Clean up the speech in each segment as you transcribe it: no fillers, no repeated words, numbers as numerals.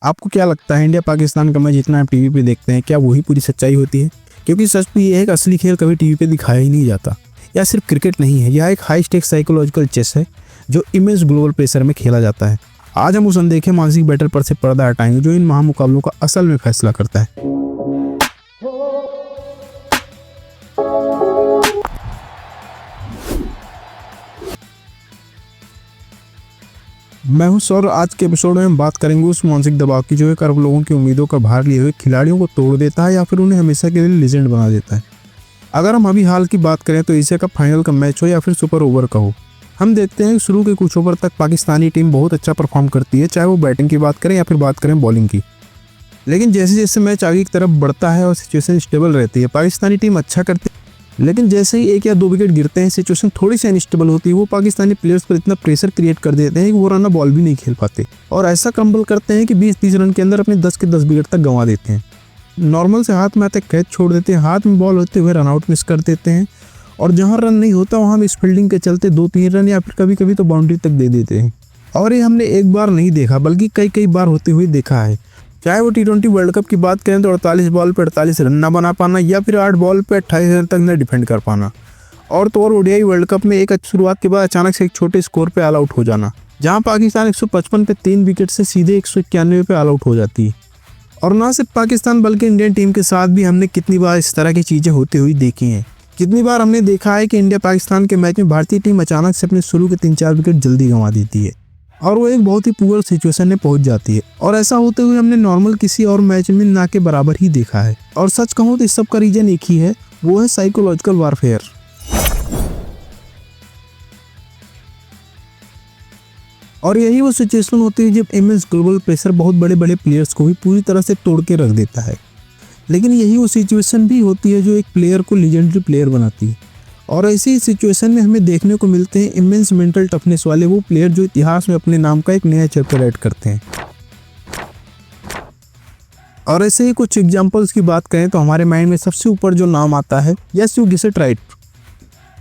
आपको क्या लगता है इंडिया पाकिस्तान का मैच जितना आप टीवी पे देखते हैं क्या वही पूरी सच्चाई होती है? क्योंकि सच तो ये है कि असली खेल कभी टीवी पे दिखाया ही नहीं जाता। यह सिर्फ क्रिकेट नहीं है, यह एक हाई स्टेक साइकोलॉजिकल चेस है जो इमेज ग्लोबल प्रेशर में खेला जाता है। आज हम उस अनदेखे मानसिक बैटल पर से पर्दा हटाएंगे जो इन महामुकाबलों का असल में फैसला करता है। मैं हूं सौर। आज के एपिसोड में हम बात करेंगे उस मानसिक दबाव की जो एक अरब लोगों की उम्मीदों का भार लिए हुए खिलाड़ियों को तोड़ देता है या फिर उन्हें हमेशा के लिए लेजेंड बना देता है। अगर हम अभी हाल की बात करें तो एशिया कप फाइनल का मैच हो या फिर सुपर ओवर का हो, हम देखते हैं शुरू के कुछ ओवर तक पाकिस्तानी टीम बहुत अच्छा परफॉर्म करती है, चाहे वो बैटिंग की बात करें या फिर बात करें बॉलिंग की। लेकिन जैसे जैसे मैच आगे की तरफ बढ़ता है और सिचुएशन स्टेबल रहती है, पाकिस्तानी टीम अच्छा करती है, लेकिन जैसे ही 1 या 2 विकेट गिरते हैं, सिचुएशन थोड़ी सी अनस्टेबल होती है, वो पाकिस्तानी प्लेयर्स पर इतना प्रेशर क्रिएट कर देते हैं कि वो रन बॉल भी नहीं खेल पाते और ऐसा क्रम्बल करते हैं कि 20-30 रन के अंदर अपने 10 के 10 विकेट तक गंवा देते हैं। नॉर्मल से हाथ में आते कैच छोड़ देते हैं, हाथ में बॉल होते हुए रन आउट मिस कर देते हैं और जहाँ रन नहीं होता वहाँ मिस फील्डिंग के चलते 2-3 रन या फिर कभी कभी तो बाउंड्री तक दे देते हैं। और ये हमने एक बार नहीं देखा बल्कि कई बार होते हुए देखा है। चाहे वो T20 वर्ल्ड कप की बात करें तो 48 बॉल पे 48 रन ना बना पाना या फिर 8 बॉल पे 28 रन तक न डिफेंड कर पाना, और तो और ODI वर्ल्ड कप में एक अच्छी शुरुआत के बाद अचानक से एक छोटे स्कोर पे ऑल आउट हो जाना, जहां पाकिस्तान 155 पे 3 विकेट से सीधे 191 पे ऑल आउट हो जाती है। और ना सिर्फ पाकिस्तान बल्कि इंडियन टीम के साथ भी हमने कितनी बार इस तरह की चीज़ें होती हुई देखी हैं। कितनी बार हमने देखा है कि इंडिया पाकिस्तान के मैच में भारतीय टीम अचानक से अपने शुरू के 3-4 विकेट जल्दी गंवा देती है और वो एक बहुत ही पुअर सिचुएशन में पहुंच जाती है, और ऐसा होते हुए हमने नॉर्मल किसी और मैच में ना के बराबर ही देखा है। और सच कहूँ तो इस सब का रीजन एक ही है, वो है साइकोलॉजिकल वारफेयर। और यही वो सिचुएशन होती है जब इमेज ग्लोबल प्रेशर बहुत बड़े बड़े प्लेयर्स को भी पूरी तरह से तोड़ के रख देता है। लेकिन यही वो सिचुएशन भी होती है जो एक प्लेयर को लीजेंडरी प्लेयर बनाती है। और ऐसी सिचुएशन में हमें देखने को मिलते हैं इमेंस मेंटल टफनेस वाले वो प्लेयर जो इतिहास में अपने नाम का एक नया चैप्टर ऐड करते हैं। और ऐसे ही कुछ एग्जांपल्स की बात करें तो हमारे माइंड में सबसे ऊपर जो नाम आता है, yes you guess it right,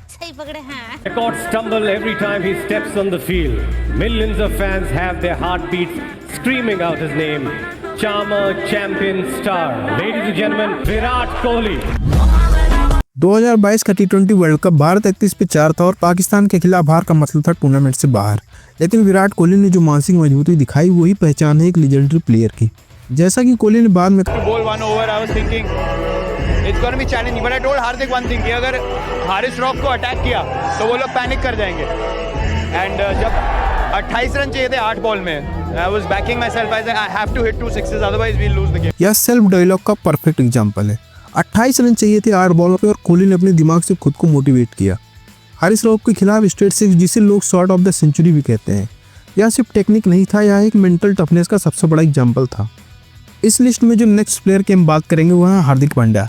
सही पकड़े हैं। Records stumble every time he steps on the field. Millions of fans have their heartbeats screaming out his name. Charmer, champion, star. Ladies and gentlemen, Virat Kohli. 2022 का T20 world cup Bharat 31 पे 4 था और पाकिस्तान के खिलाफ हार का मतलब था टूर्नामेंट से बाहर। लेकिन विराट कोहली ने जो मानसिक मजबूती दिखाई वही पहचान है एक लीजेंडरी प्लेयर की। जैसा कि कोहली ने बाद में ball one over, I was thinking it's going to be challenging, but I told Hardik one thing कि अगर हारिस रॉफ को अटैक किया तो वो लोग पैनिक कर जाएंगे। एंड जब 28 रन चाहिए थे 8 बॉल में, I was backing myself, I have to hit 2 sixes otherwise we'll lose the game। यह सेल्फ डायलॉग का परफेक्ट एग्जाम्पल है। 28 रन चाहिए थे 8 बॉलों पे और कोहली ने अपने दिमाग से खुद को मोटिवेट किया। हारिस रॉफ के खिलाफ स्ट्रेट 6 जिसे लोग शॉर्ट ऑफ द सेंचुरी भी कहते हैं। यह सिर्फ टेक्निक नहीं था, यह एक मेंटल टफनेस का सबसे बड़ा एग्जाम्पल था। इस लिस्ट में जो नेक्स्ट प्लेयर की हम बात करेंगे वह है हार्दिक पांड्या।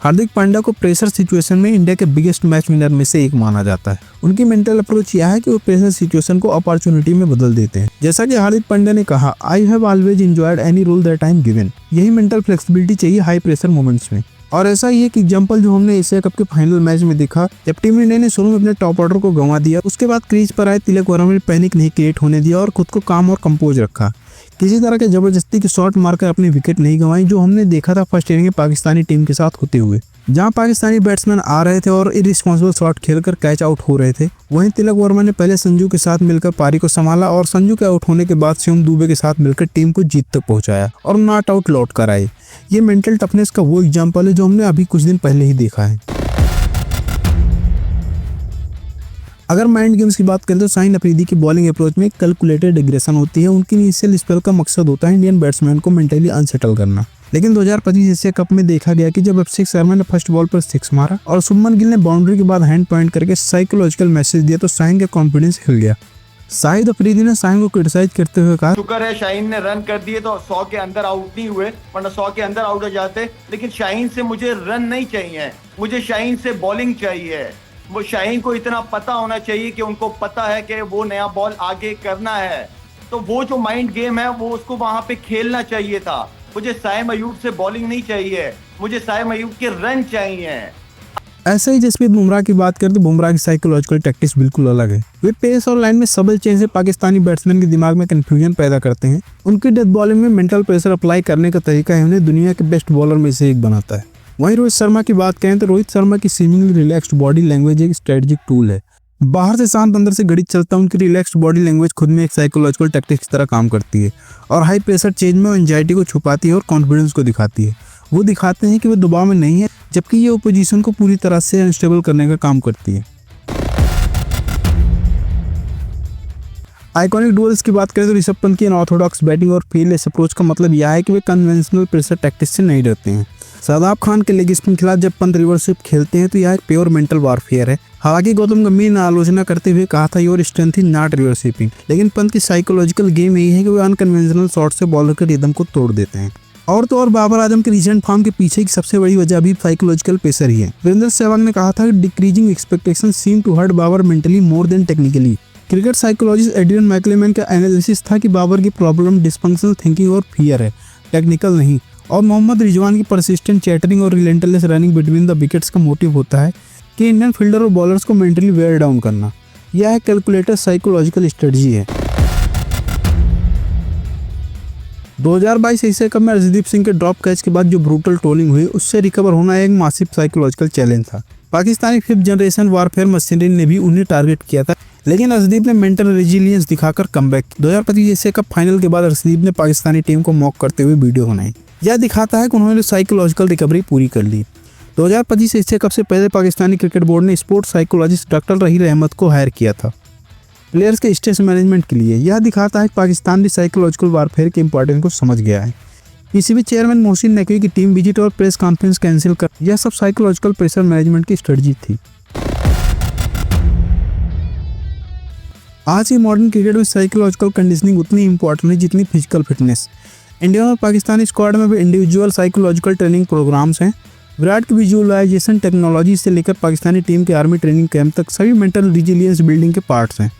हार्दिक पांड्या को प्रेशर सिचुएशन में इंडिया के बिगेस्ट मैच विनर में से एक माना जाता है। उनकी मेंटल अप्रोच यह है कि वो प्रेशर सिचुएशन को अपॉर्चुनिटी में बदल देते हैं। जैसा कि हार्दिक पांड्या ने कहा, I have always enjoyed any role that I am given. यही मेंटल फ्लेक्सिबिलिटी चाहिए हाई प्रेशर मोमेंट्स में। और ऐसा ही एक एग्जांपल जो हमने एशिया कप के फाइनल मैच में देखा, जब टीम इंडिया ने शुरू में अपने टॉप ऑर्डर को गंवा दिया, उसके बाद क्रीज पर आए तिलक वर्मा ने पैनिक नहीं क्रिएट होने दिया और खुद को काम और कंपोज रखा। किसी तरह के जबरदस्ती के शॉट मारकर अपनी विकेट नहीं गंवाई, जो हमने देखा था फर्स्ट इनिंग में पाकिस्तानी टीम के साथ होते हुए, जहां पाकिस्तानी बैट्समैन आ रहे थे और इररिस्पॉन्सिबल शॉट खेलकर कैच आउट हो रहे थे। वहीं तिलक वर्मा ने पहले संजू के साथ मिलकर पारी को संभाला और संजू के आउट होने के बाद शिवम दुबे के साथ मिलकर टीम को जीत तक पहुंचाया और नॉट आउट लौट कर आए। ये मेंटल टफनेस का वो एग्जाम्पल है जो हमने अभी कुछ दिन पहले ही देखा है। अगर माइंड गेम्स की बात करें तो शाहीन अफरीदी की बॉलिंग अप्रोच में कैलकुलेटेड एग्रेशन होती है। उनकी इनिशियल स्पेल का मकसद होता है इंडियन बैट्समैन को मेंटली अनसेटल करना। लेकिन 2025 एशिया कप में देखा गया कि जब अभिषेक शर्मा ने फर्स्ट बॉल पर 6 मारा और शुभमन गिल ने बाउंड्री के बाद हैंड पॉइंट करके साइकोलॉजिकल मैसेज दिया तो शाहीन का कॉन्फिडेंस हिल गया। शाहिद अफरीदी ने शाहीन को क्रिटिसाइज करते हुए कहा, शुक्र है शाहीन ने रन कर दिए तो 100 के अंदर आउट नहीं हुए, वरना 100 के अंदर आउट हो जाते। लेकिन शाहीन से मुझे रन नहीं चाहिए, मुझे शाहीन से बॉलिंग चाहिए। वो शाहीन को इतना पता होना चाहिए कि उनको पता है कि वो नया बॉल आगे करना है, तो वो जो माइंड गेम है वो उसको वहां पे खेलना चाहिए था। मुझे साइम अयूब से बॉलिंग नहीं चाहिए, मुझे साइम अयूब के रन चाहिए। ऐसे ही जसप्रीत बुमराह की बात करें तो बुमराह की साइकोलॉजिकल टैक्टिक्स बिल्कुल अलग है। वे पेस और लाइन में सबल चेंज से पाकिस्तानी बैट्समैन के दिमाग में कंफ्यूजन पैदा करते हैं। उनकी डेथ बॉलिंग में मेंटल प्रेशर अप्लाई करने का तरीका है उन्हें दुनिया के बेस्ट बॉलर में से एक बनाता है। वहीं रोहित शर्मा की बात करें तो रोहित शर्मा की सीमिंगली रिलैक्स्ड बॉडी लैंग्वेज एक स्ट्रेटेजिक टूल है। बाहर से शांत अंदर से गणित चलता उनकी रिलैक्स्ड बॉडी लैंग्वेज खुद में एक साइकोलॉजिकल टैक्टिक्स की तरह काम करती है और हाई प्रेशर चेंज में एंजाइटी को छुपाती है और कॉन्फिडेंस को दिखाती है। वो दिखाते हैं कि वे दबाव में नहीं है, जबकि ये ओपोजिशन को पूरी तरह से अनस्टेबल करने का काम करती है। आइकॉनिक डुअल्स की बात करें तो ऋषभ पंत की अनऑर्थोडॉक्स बैटिंग और फील्डलेस अप्रोच का मतलब यह है कि वे कन्वेंशनल प्रेशर टैक्टिक्स से नहीं डरते हैं। शादाब खान के लेग स्पिन खिलाफ जब पंत रिवर्सिप खेलते हैं तो यह एक प्योर मेंटल वारफेयर है। हालांकि गौतम गंभीर ने आलोचना करते हुए कहा था योर स्ट्रेंथ इज नॉट रिवर्सिपिंग, लेकिन पंत की साइकोलॉजिकल गेम यही है कि वे अनकन्वेंशनल शॉट से बॉलर के रिदम को तोड़ देते हैं। और तो और बाबर आजम के रीसेंट फॉर्म के पीछे की सबसे बड़ी वजह भी साइकोलॉजिकल प्रेशर ही है। वीरेंद्र सहवाग ने कहा था कि decreasing expectation seem to hurt Babar mentally more than technically. Cricket psychologist Adrian McLeman का एनालिसिस था कि बाबर की प्रॉब्लम डिस्फंक्शनल थिंकिंग और फियर है, टेक्निकल नहीं। और मोहम्मद रिजवान की परसिस्टेंट चैटरिंग और relentless running between the wickets का मोटिव होता है कि इंडियन फील्डर और बॉलर्स को मेंटली वेयर डाउन करना। यह एक कैलकुलेटेड साइकोलॉजिकल स्ट्रेटजी है। 2022 एशिया कप में अर्शदीप सिंह के ड्रॉप कैच के बाद जो ब्रूटल ट्रोलिंग हुई उससे रिकवर होना एक मासिव साइकोलॉजिकल चैलेंज था। Pakistani 5th generation warfare machinery ने भी उन्हें टारगेट किया था, लेकिन अर्शदीप ने मेंटल रेजिलियंस दिखाकर कमबैक। 2025 एशिया कप फाइनल के बाद अर्शदीप ने पाकिस्तानी टीम को मॉक करते हुए वीडियो बनाई। यह दिखाता है कि उन्होंने साइकोलॉजिकल रिकवरी पूरी कर ली। 2025 एशिया कप से पहले पाकिस्तानी क्रिकेट बोर्ड ने sports psychologist doctor Raheel Ahmed को हायर किया था प्लेयर्स के स्ट्रेस मैनेजमेंट के लिए। यह दिखाता है कि पाकिस्तान भी साइकोलॉजिकल वारफेयर के इंपॉर्टेंस को समझ गया है। पीसीबी चेयरमैन मोहसिन नकवी की टीम विजिट और प्रेस कॉन्फ्रेंस कैंसिल कर, यह सब साइकोलॉजिकल प्रेशर मैनेजमेंट की स्ट्रेटजी थी। आज की मॉडर्न क्रिकेट में साइकोलॉजिकल कंडीशनिंग उतनी इंपॉर्टेंट है जितनी फिजिकल फिटनेस। इंडियन और पाकिस्तानी स्क्वाड में भी इंडिविजुअल साइकोलॉजिकल ट्रेनिंग प्रोग्राम्स हैं। विराट की विजुअलाइजेशन टेक्नोलॉजी से लेकर पाकिस्तानी टीम के आर्मी ट्रेनिंग कैंप तक सभी मेंटल रिजिलियंस बिल्डिंग के पार्ट्स हैं।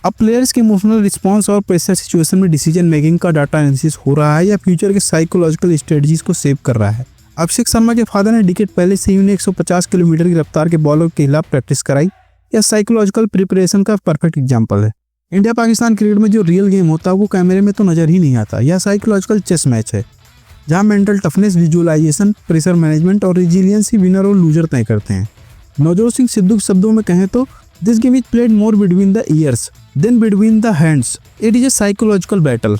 अब प्लेयर्स के इमोशनल रिस्पांस और प्रेशर सिचुएशन में डिसीजन मेकिंग का डाटा एनालिसिस हो रहा है या फ्यूचर के साइकोलॉजिकल स्ट्रेटजीज को सेव कर रहा है। अभिषेक शर्मा के फादर ने डिकेड पहले से ही उन्हें 150 किलोमीटर की रफ्तार के बॉलर के खिलाफ प्रैक्टिस कराई। यह साइकोलॉजिकल प्रिपरेशन का परफेक्ट एग्जाम्पल है। इंडिया पाकिस्तान क्रिकेट में जो रियल गेम होता है वो कैमरे में तो नजर ही नहीं आता। यह साइकोलॉजिकल चेस मैच है जहाँ mental toughness, visualisation, pressure management और रेजिलियंस ही विनर और लूजर तय करते हैं। नवजोत सिंह सिद्धू के शब्दों में कहें तो this game is played more between the ears than between the hands, it is a psychological battle.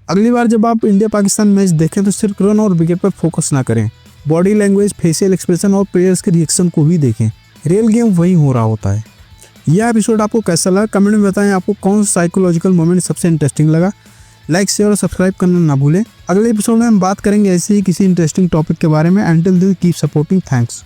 अगली बार जब आप इंडिया पाकिस्तान मैच देखें तो सिर्फ रन और विकेट पर फोकस ना करें, बॉडी लैंग्वेज, फेशियल एक्सप्रेशन और प्लेयर्स के रिएक्शन को भी देखें। रियल गेम वही हो रहा होता है। यह एपिसोड आपको कैसा लगा कमेंट में बताएं। आपको कौन सा साइकोलॉजिकल मोमेंट सबसे इंटरेस्टिंग लगा। लाइक, शेयर और सब्सक्राइब करना ना भूलें। अगले एपिसोड में हम बात करेंगे ऐसे ही किसी इंटरेस्टिंग टॉपिक के बारे में। Until then keep supporting. Thanks.